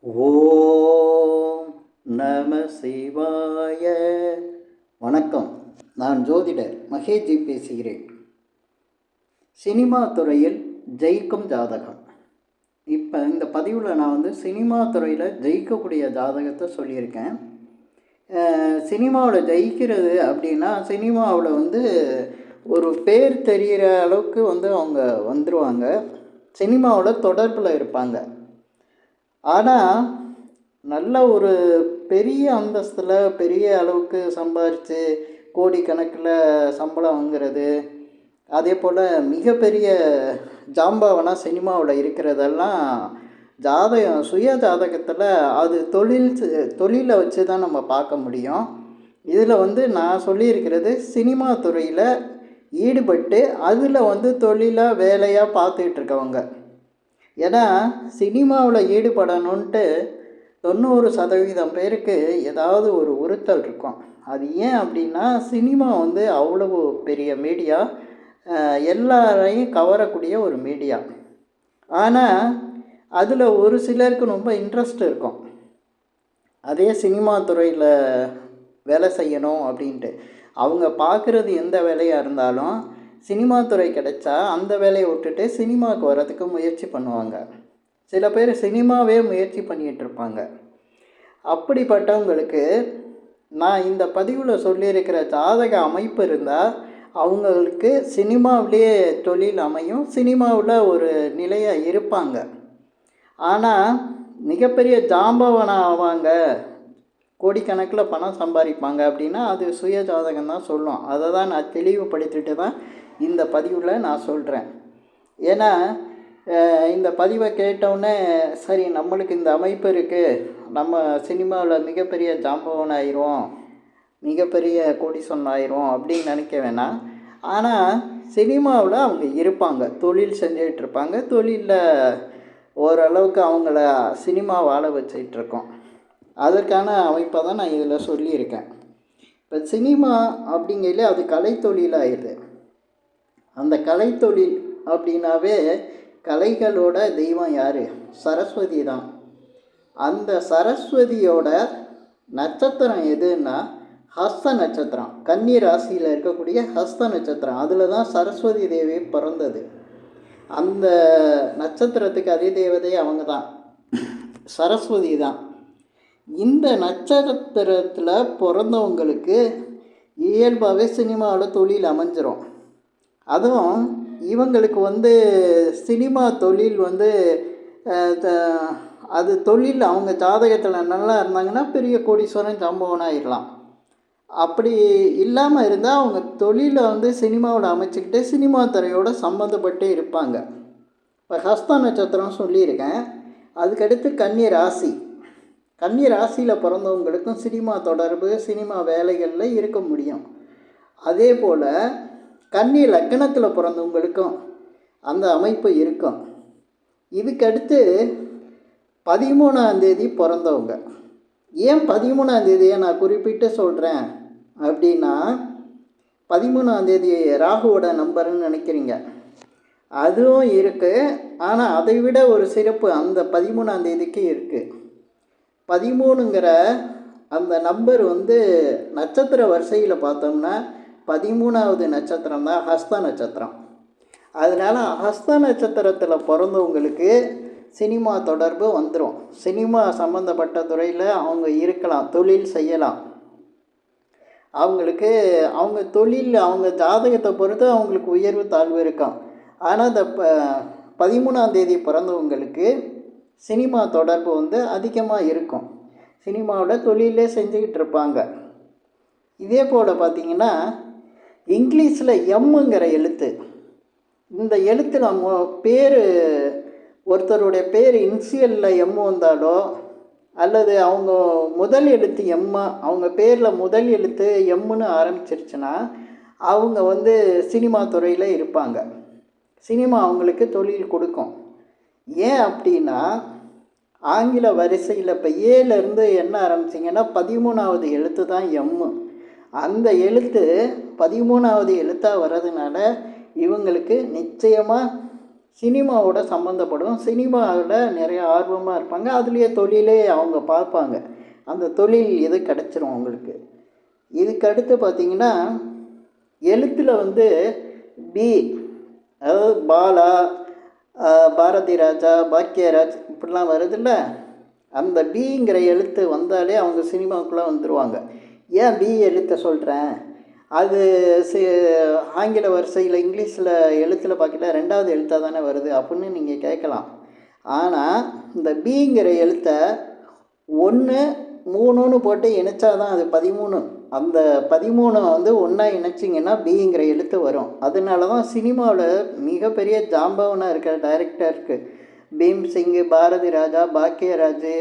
ஓம் நம சிவாய. வணக்கம். நான் ஜோதிடர் மகேஷ்ஜி பேசுகிறேன். சினிமா துறையில் ஜெயிக்கும் ஜாதகம். இப்போ இந்த பதிவில் நான் சினிமா துறையில் ஜெயிக்கக்கூடிய ஜாதகத்தை சொல்லியிருக்கேன். சினிமாவில் ஜெயிக்கிறது அப்படின்னா சினிமாவில் ஒரு பேர் தெரிகிற அளவுக்கு அவங்க வந்துடுவாங்க. சினிமாவில் தொடர்பில் இருப்பாங்க. ஆனால் நல்ல ஒரு பெரிய அந்தஸ்தில் பெரிய அளவுக்கு சம்பாரித்து கோடிக்கணக்கில் சம்பளம் வாங்கிறது, அதே போல் மிகப்பெரிய ஜாம்பவனாக சினிமாவில் இருக்கிறதெல்லாம் சுய ஜாதகத்தில் அது தொழிலை வச்சு தான் நம்ம பார்க்க முடியும். இதில் நான் சொல்லியிருக்கிறது சினிமா துறையில் ஈடுபட்டு அதில் தொழிலாக வேலையாக பார்த்துக்கிட்டு இருக்கவங்க. ஏன்னா சினிமாவில் ஈடுபடணுன்ட்டு 90% பேருக்கு ஏதாவது ஒரு உறுத்தல் இருக்கும். அது ஏன் அப்படின்னா சினிமா அவ்வளவு பெரிய மீடியா, எல்லாரையும் கவரக்கூடிய ஒரு மீடியா. ஆனால் அதில் ஒரு சிலருக்கு ரொம்ப இன்ட்ரெஸ்ட் இருக்கும், அதே சினிமா துறையில் வேலை செய்யணும் அப்படின்ட்டு. அவங்க பார்க்குறது எந்த வேலையாக இருந்தாலும் சினிமா துறை கிடைச்சா அந்த வேலையை விட்டுட்டு சினிமாவுக்கு வர்றதுக்கு முயற்சி பண்ணுவாங்க. சில பேர் சினிமாவே முயற்சி பண்ணிகிட்ருப்பாங்க. அப்படிப்பட்டவங்களுக்கு நான் இந்த பதிவில் சொல்லியிருக்கிற ஜாதக அமைப்பு இருந்தால் அவங்களுக்கு சினிமாவிலேயே தொழில் அமையும், சினிமாவில் ஒரு நிலையாக இருப்பாங்க. ஆனால் மிகப்பெரிய ஜாம்பவனாக ஆவாங்க, கோடிக்கணக்கில் பணம் சம்பாதிப்பாங்க அப்படின்னா அது சுய ஜாதகம் தான் சொல்லும். அதை தான் நான் தெளிவுபடுத்திட்டு தான் இந்த பதிவில் நான் சொல்கிறேன். ஏன்னா இந்த பதிவை கேட்டவுடனே சரி நம்மளுக்கு இந்த அமைப்பு இருக்குது, நம்ம சினிமாவில் மிகப்பெரிய ஜாம்பவன் ஆயிரும், மிகப்பெரிய கோடீஸ்வரன் ஆயிரும் அப்படின்னு நினைக்க வேணாம். ஆனால் சினிமாவில் அவங்க இருப்பாங்க, தொழில் செஞ்சுக்கிட்டு இருப்பாங்க. தொழிலில் ஓரளவுக்கு அவங்கள சினிமா வாழ வச்சிட்ருக்கோம். அதற்கான அமைப்பை தான் நான் இதில் சொல்லியிருக்கேன். இப்போ சினிமா அப்படிங்கிறதுல அது கலைத்தொழிலாகிடுது. அந்த கலைத்தொழில் அப்படின்னாவே கலைகளோட தெய்வம் யார்? சரஸ்வதி தான். அந்த சரஸ்வதியோட நட்சத்திரம் எதுன்னா ஹஸ்த நட்சத்திரம், கன்னி ராசியில் இருக்கக்கூடிய ஹஸ்த நட்சத்திரம். அதில் தான் சரஸ்வதி தேவி பிறந்தது. அந்த நட்சத்திரத்துக்கு அதே தேவதை அவங்க தான், சரஸ்வதி தான். இந்த நட்சத்திரத்தில் பிறந்தவங்களுக்கு இயல்பாகவே சினிமாவில் தொழில் அமைஞ்சிரும். அதுவும் இவங்களுக்கு சினிமா தொழில் அது தொழில் அவங்க ஜாதகத்தில் நல்லா இருந்தாங்கன்னா பெரிய கோடீஸ்வரன் ஜாம்பவனாகிடலாம். அப்படி இல்லாமல் இருந்தால் அவங்க தொழிலை சினிமாவில் அமைச்சிக்கிட்டு சினிமா துறையோடு சம்மந்தப்பட்டு இருப்பாங்க. இப்போ ஹஸ்த நட்சத்திரம் சொல்லியிருக்கேன். அதுக்கடுத்து கன்னி ராசி. கன்னி ராசியில் பிறந்தவங்களுக்கும் சினிமா தொடர்பு, சினிமா வேலைகளில் இருக்க முடியும். அதே போல் கன்னி லக்னத்தில் பிறந்தவங்களுக்கும் அந்த அமைப்பு இருக்கும். இதுக்கடுத்து 13ஆம் தேதி பிறந்தவங்க. ஏன் 13ஆம் தேதியை நான் குறிப்பிட்டு சொல்கிறேன் அப்படின்னா, 13ஆம் தேதி ராகுவோட நம்பர்னு நினைக்கிறீங்க, அதுவும் இருக்குது. ஆனால் அதை விட ஒரு சிறப்பு அந்த 13ஆம் தேதிக்கு இருக்குது. 13ங்கிற அந்த நம்பர் நட்சத்திர வரிசையில் பார்த்தோம்னா 13ஆவது நட்சத்திரம் தான் ஹஸ்த நட்சத்திரம். அதனால் ஹஸ்த நட்சத்திரத்தில் பிறந்தவங்களுக்கு சினிமா தொடர்பு வந்துடும். சினிமா சம்மந்தப்பட்ட துறையில் அவங்க இருக்கலாம், தொழில் செய்யலாம். அவங்களுக்கு அவங்க தொழில் அவங்க ஜாதகத்தை பொறுத்து அவங்களுக்கு உயர்வு தாழ்வு இருக்கும். ஆனால் இந்த 13ஆம் தேதி பிறந்தவங்களுக்கு சினிமா தொடர்பு அதிகமாக இருக்கும். சினிமாவில் தொழிலே செஞ்சுக்கிட்டு இருப்பாங்க. இதே போல் பார்த்திங்கன்னா இங்கிலீஷில் எம்முங்கிற எழுத்து, இந்த எழுத்தில் அவங்க பேர், ஒருத்தருடைய பேர் இன்சியலில் எம் வந்தாலோ அல்லது அவங்க முதல் எழுத்து எம்மா, அவங்க பேரில் முதல் எழுத்து எம்முன்னு ஆரம்பிச்சிருச்சுன்னா அவங்க சினிமா துறையில் இருப்பாங்க. சினிமா அவங்களுக்கு தொழில் கொடுக்கும். ஏன் அப்படின்னா ஆங்கில வரிசையில் இப்போ ஏலேருந்து என்ன ஆரம்பிச்சிங்கன்னா 13ஆவது எழுத்து தான் எம்மு. அந்த எழுத்து 13ஆவது எழுத்தாக வர்றதுனால இவங்களுக்கு நிச்சயமாக சினிமாவோட சம்மந்தப்படும். சினிமாவில் நிறைய ஆர்வமாக இருப்பாங்க. அதுலேயே தொழிலே அவங்க பார்ப்பாங்க. அந்த தொழில் இது கிடச்சிரும் அவங்களுக்கு. இதுக்கு அடுத்து பார்த்திங்கன்னா எழுத்தில் வந்து பி, அதாவது பாலா, பாரதி ராஜா, பாக்கியராஜ் இப்படிலாம் வருதுல்ல, அந்த பிங்கிற எழுத்து வந்தாலே அவங்க சினிமாவுக்குள்ளே வந்துடுவாங்க. ஏன் பி எழுத்தை சொல்கிறேன், அது ஆங்கில வரிசையில் இங்கிலீஷில் எழுத்தில் பார்க்கல 2வது எழுத்தாக தானே வருது அப்படின்னு நீங்கள் கேட்கலாம். ஆனால் இந்த பிங்கிற எழுத்தை 1 3ன்னு போட்டு இணைச்சா தான் அது 13. அந்த 13 வந்து ஒன்றா இணைச்சிங்கன்னா பிங்கிற எழுத்து வரும். அதனால தான் சினிமாவில் மிகப்பெரிய ஜாம்பவனாக இருக்கிற டைரக்டருக்கு பீம்சிங், பாரதி ராஜா, பாக்கியராஜ்,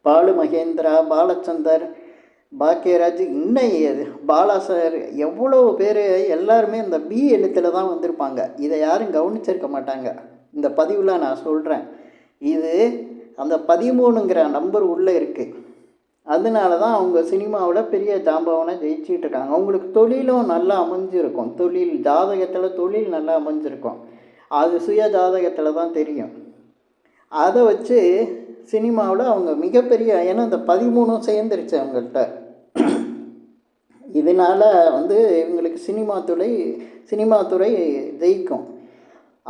பாலு மகேந்திரா, பாலச்சந்தர், பாக்கியராஜ், இன்னும் பாலா சார், எவ்வளோ பேர் எல்லாருமே இந்த பி எழுத்தில் தான் வந்திருப்பாங்க. இதை யாரும் கவனிச்சிருக்க மாட்டாங்க. இந்த பதிவில் நான் சொல்கிறேன். இது அந்த 13ங்கிற நம்பர் உள்ளே இருக்குது. அதனால தான் அவங்க சினிமாவில் பெரிய ஜாம்பவனை ஜெயிச்சிட்டு இருக்காங்க. அவங்களுக்கு தொழிலும் நல்லா அமைஞ்சிருக்கும். தொழில் ஜாதகத்தில் தொழில் நல்லா அமைஞ்சிருக்கும். அது சுய ஜாதகத்தில் தான் தெரியும். அதை வச்சு சினிமாவில் அவங்க மிகப்பெரிய, ஏன்னா இந்த 13 சேர்ந்துருச்சு அவங்கள்ட்ட. இதனால் வந்து இவங்களுக்கு சினிமாத்துறை ஜெயிக்கும்.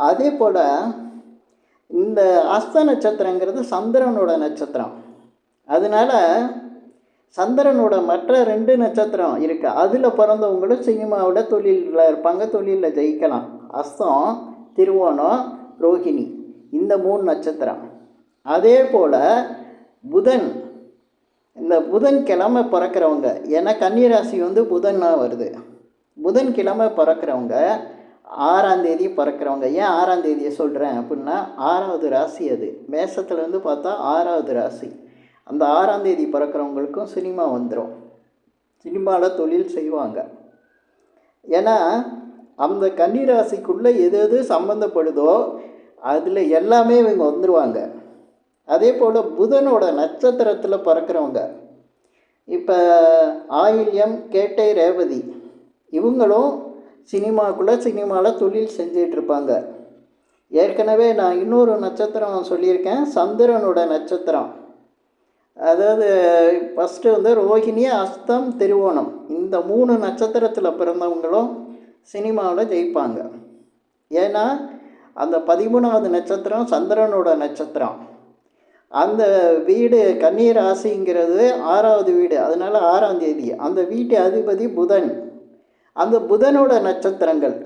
அதே போல் இந்த அஸ்த நட்சத்திரங்கிறது சந்திரனோட நட்சத்திரம். அதனால் சந்திரனோட மற்ற 2 நட்சத்திரம் இருக்குது. அதில் பிறந்தவங்களும் சினிமாவில் தொழிலில் இருப்பாங்க, தொழிலில் ஜெயிக்கலாம். அஸ்தம், திருவோணம், ரோஹிணி, இந்த 3 நட்சத்திரம். அதே போல் புதன், இந்த புதன்கிழமை பிறக்கிறவங்க, ஏன்னா கன்னிராசி வந்து புதனாக வருது. புதன்கிழமை பிறக்கிறவங்க 6ஆம் தேதி பிறக்கிறவங்க. ஏன் 6ஆம் தேதியை சொல்கிறேன் அப்படின்னா 6வது ராசி அது. மேஷத்துலேருந்து பார்த்தா 6வது ராசி. அந்த 6ஆம் தேதி பிறக்கிறவங்களுக்கும் சினிமா வந்துடும். சினிமாவில் தொழில் செய்வாங்க. ஏன்னா அந்த கன்னிராசிக்குள்ளே எது எது சம்மந்தப்படுதோ அதில் எல்லாமே இவங்க வந்துடுவாங்க. அதே போல் புதனோட நட்சத்திரத்தில் பிறக்கிறவங்க, இப்போ ஆயில்யம், கேட்டை, ரேவதி, இவங்களும் சினிமாவில் தொழில் செஞ்சிட்ருப்பாங்க. ஏற்கனவே நான் இன்னொரு நட்சத்திரம் சொல்லியிருக்கேன், சந்திரனோட நட்சத்திரம். அதாவது ஃபஸ்ட்டு வந்து ரோஹிணி, அஸ்தம், திருவோணம், இந்த 3 நட்சத்திரத்தில் பிறந்தவங்களும் சினிமாவில் ஜெயிப்பாங்க. ஏன்னா அந்த 13வது நட்சத்திரம் சந்திரனோட நட்சத்திரம். அந்த வீடு கன்னி ராசிங்கிறது 6வது வீடு. அதனால் 6ஆம் தேதி அந்த வீட்டு அதிபதி புதன். அந்த புதனோட நட்சத்திரங்கள்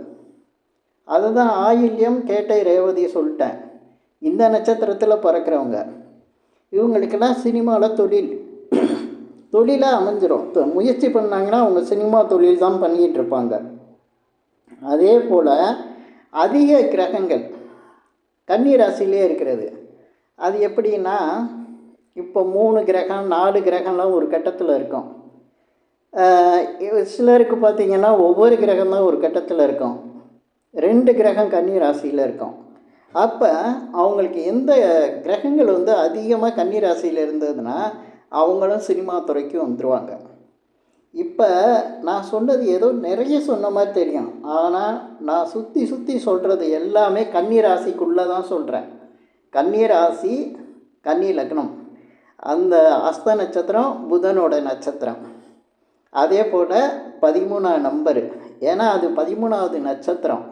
அதுதான் ஆயில்யம், கேட்டை, ரேவதி சொல்லிட்டேன். இந்த நட்சத்திரத்தில் பிறக்கிறவங்க இவங்களுக்கெல்லாம் சினிமாவில் தொழிலாக அமைஞ்சிரும். முயற்சி பண்ணாங்கன்னா அவங்க சினிமா தொழில் தான் பண்ணிக்கிட்டு இருப்பாங்க. அதே போல் அதிக கிரகங்கள் கன்னி ராசியிலே இருக்கிறது. அது எப்படின்னா, இப்போ 3 கிரகம் 4 கிரகம்லாம் ஒரு கட்டத்தில் இருக்கும். சிலருக்கு பார்த்திங்கன்னா ஒவ்வொரு கிரகம் தான் ஒரு கட்டத்தில் இருக்கும். 2 கிரகம் கன்னி ராசியில் இருக்கும். அப்போ அவங்களுக்கு எந்த கிரகங்கள் வந்து அதிகமாக கன்னி ராசியில் இருந்ததுன்னா அவங்களும் சினிமா துறைக்கு வந்துடுவாங்க. இப்போ நான் சொன்னது ஏதோ நிறைய சொன்ன மாதிரி தெரியும். ஆனால் நான் சுற்றி சொல்கிறது எல்லாமே கன்னி ராசிக்குள்ளே தான் சொல்கிறேன். கன்னி ராசி, கன்னி லக்னம், அந்த அஸ்த நட்சத்திரம் புதனோட நட்சத்திரம். அதே போல் 13ஆம் நம்பரு, ஏன்னா அது 13வது நட்சத்திரம்.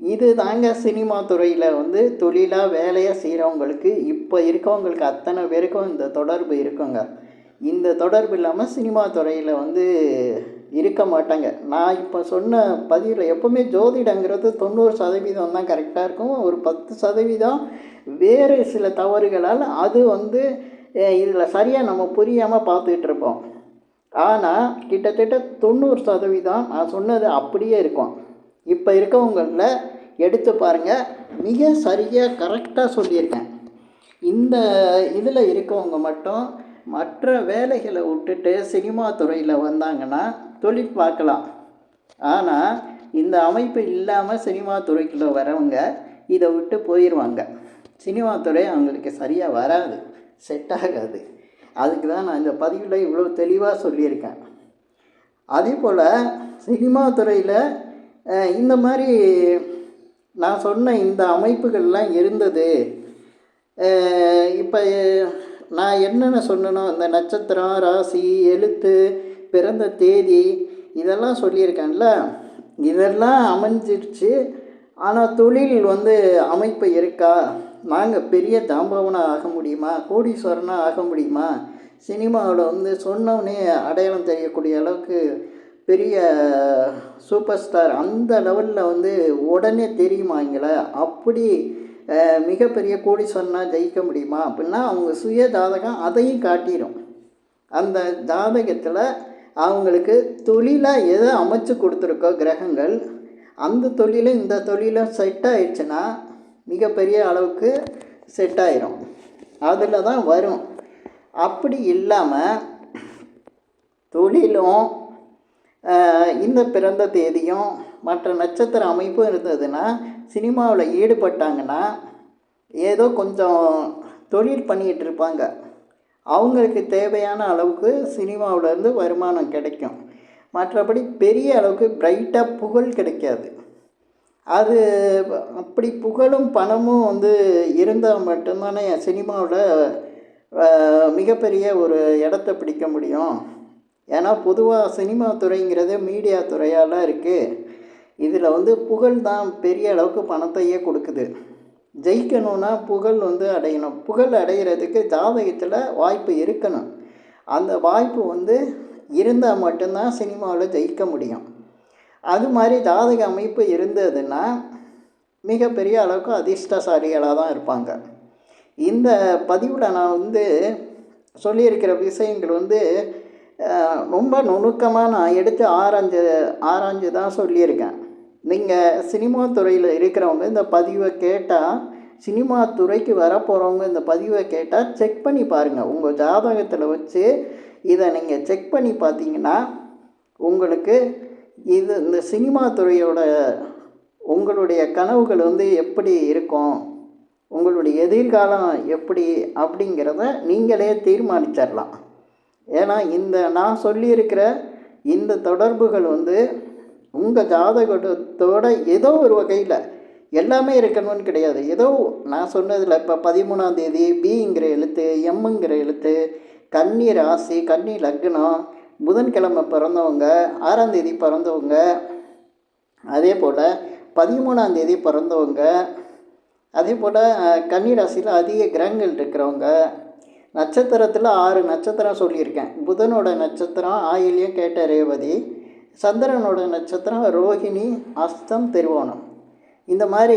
இது தாங்க சினிமா துறையில் வந்து தொழிலாக வேலையாக செய்கிறவங்களுக்கு, இப்போ இருக்கவங்களுக்கு அத்தனை பேருக்கும் இந்த தொடர்பு இருக்குங்க. இந்த தொடர்பு இல்லாமல் சினிமா துறையில் வந்து இருக்க மாட்டாங்க. நான் இப்போ சொன்ன பதிவில் எப்போவுமே ஜோதிடங்கிறது 90% தான் கரெக்டாக இருக்கும். ஒரு 10% வேறு சில தவறுகளால் அது வந்து இதில் சரியாக நம்ம புரியாமல் பார்த்துக்கிட்டு இருப்போம். ஆனால் கிட்டத்தட்ட 90% நான் சொன்னது அப்படியே இருக்கும். இப்போ இருக்கவங்களில் எடுத்து பாருங்கள், மிக சரியாக கரெக்டாக சொல்லியிருக்கேன். இந்த இதில் இருக்கவங்க மட்டும் மற்ற வேலைகளை விட்டுட்டு சினிமா துறையில் வந்தாங்கன்னா தொழில் பார்க்கலாம். ஆனால் இந்த அமைப்பு இல்லாமல் சினிமா துறைக்குள்ளே வரவங்க இதை விட்டு போயிடுவாங்க. சினிமா துறை அவங்களுக்கு சரியாக வராது, செட் ஆகாது. அதுக்கு தான் நான் இந்த பதிவில் இவ்வளோ தெளிவாக சொல்லியிருக்கேன். அதே போல் சினிமா துறையில் இந்த மாதிரி நான் சொன்ன இந்த அமைப்புகள்லாம் இருந்தது. இப்போ நான் என்னென்ன சொன்னனோ, இந்த நட்சத்திரம், ராசி, எழுத்து, பிறந்த தேதி இதெல்லாம் சொல்லியிருக்கேன்ல, இதெல்லாம் அமைஞ்சிருச்சு. ஆனால் தொழில் அமைப்பு இருக்கா? நாங்கள் பெரிய ஜாம்பவனாக ஆக முடியுமா? கோடீஸ்வரனாக ஆக முடியுமா? சினிமாவில் சொன்னோடனே அடையாளம் தெரியக்கூடிய அளவுக்கு பெரிய சூப்பர் ஸ்டார் அந்த லெவலில் உடனே தெரியுமாங்களே, அப்படி மிகப்பெரிய கோடீஸ்வரனாக ஜெயிக்க முடியுமா அப்படின்னா அவங்க சுய ஜாதகம் அதையும் காட்டிடும். அந்த ஜாதகத்தில் அவங்களுக்கு தொழிலாக எதை அமைச்சு கொடுத்துருக்கோ கிரகங்கள், அந்த தொழிலும் இந்த தொழிலும் செட் ஆயிடுச்சுன்னா மிகப்பெரிய அளவுக்கு செட் ஆயிரும். அதில் தான் வரும். அப்படி இல்லாமல் தொழிலும் இந்த பிறந்த தேதியும் மற்ற நட்சத்திர அமைப்பும் இருந்ததுன்னா சினிமாவில் ஈடுபட்டாங்கன்னா ஏதோ கொஞ்சம் தொழில் பண்ணிகிட்டு இருப்பாங்க. அவங்களுக்கு தேவையான அளவுக்கு சினிமாவிலேருந்து வருமானம் கிடைக்கும். மற்றபடி பெரிய அளவுக்கு பிரைட்டாக புகழ் கிடைக்காது. அது அப்படி புகழும் பணமும் இருந்தால் மட்டும்தானே சினிமாவில் மிகப்பெரிய ஒரு இடத்த பிடிக்க முடியும். ஏன்னா பொதுவாக சினிமா துறைங்கிறது மீடியா துறையால் இருக்குது. இதில் புகழ் தான் பெரிய அளவுக்கு பணத்தையே கொடுக்குது. ஜெயிக்கணும்னா புகழ் அடையணும். புகழ் அடைகிறதுக்கு ஜாதகத்தில் வாய்ப்பு இருக்கணும். அந்த வாய்ப்பு இருந்தால் மட்டும்தான் சினிமாவில் ஜெயிக்க முடியும். அது மாதிரி ஜாதக அமைப்பு இருந்ததுன்னா மிகப்பெரிய அளவுக்கு அதிர்ஷ்டசாலிகளாக தான் இருப்பாங்க. இந்த பதிவில் நான் சொல்லியிருக்கிற விஷயங்கள் ரொம்ப நுணுக்கமாக நான் எடுத்து ஆராய்ஞ்சு தான் சொல்லியிருக்கேன். நீங்கள் சினிமா துறையில் இருக்கிறவங்க இந்த பதிவை கேட்டால், சினிமா துறைக்கு வரப்போகிறவங்க இந்த பதிவை கேட்டால் செக் பண்ணி பாருங்கள். உங்கள் ஜாதகத்தில் வச்சு இதை நீங்கள் செக் பண்ணி பார்த்தீங்கன்னா உங்களுக்கு இந்த சினிமா துறையோட உங்களுடைய கனவுகள் எப்படி இருக்கும், உங்களுடைய எதிர்காலம் எப்படி அப்படிங்கிறத நீங்களே தீர்மானிச்சிடலாம். ஏன்னா நான் சொல்லியிருக்கிற இந்த தொடர்புகள் உங்கள் ஜாதகத்தோட ஏதோ ஒரு வகையில் எல்லாமே இருக்கணும்னு கிடையாது. ஏதோ நான் சொன்னதில் இப்போ 13ஆம் தேதி பிங்கிற எழுத்து, எம்முங்கிற எழுத்து, கன்னி ராசி, கன்னி லக்னம், புதன்கிழமை பிறந்தவங்க, 6ஆம் தேதி பிறந்தவங்க, அதே போல் 13ஆம் தேதி பிறந்தவங்க, அதே போல் கன்னி ராசியில் அதிக கிரகங்கள் இருக்கிறவங்க, நட்சத்திரத்தில் 6 நட்சத்திரம் சொல்லியிருக்கேன். புதனோட நட்சத்திரம் ஆயில்யம், கேட்ட, ரேவதி. சந்திரனோட நட்சத்திரம் ரோஹிணி, அஸ்தம், திருவோணம். இந்த மாதிரி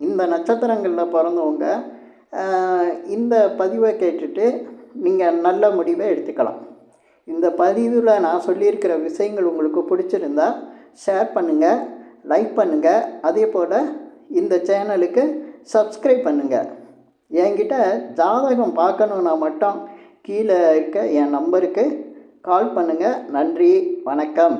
இந்த நட்சத்திரங்களில் பிறந்தவங்க இந்த பதிவை கேட்டுட்டு நீங்கள் நல்ல முடிவை எடுத்துக்கலாம். இந்த பதிவில் நான் சொல்லியிருக்கிற விஷயங்கள் உங்களுக்கு பிடிச்சிருந்தா ஷேர் பண்ணுங்கள், லைக் பண்ணுங்கள். அதே போல் இந்த சேனலுக்கு சப்ஸ்கிரைப் பண்ணுங்கள். என்கிட்ட ஜாதகம் பார்க்கணுன்னா மட்டும் கீழே இருக்க என் நம்பருக்கு கால் பண்ணுங்கள். நன்றி, வணக்கம்.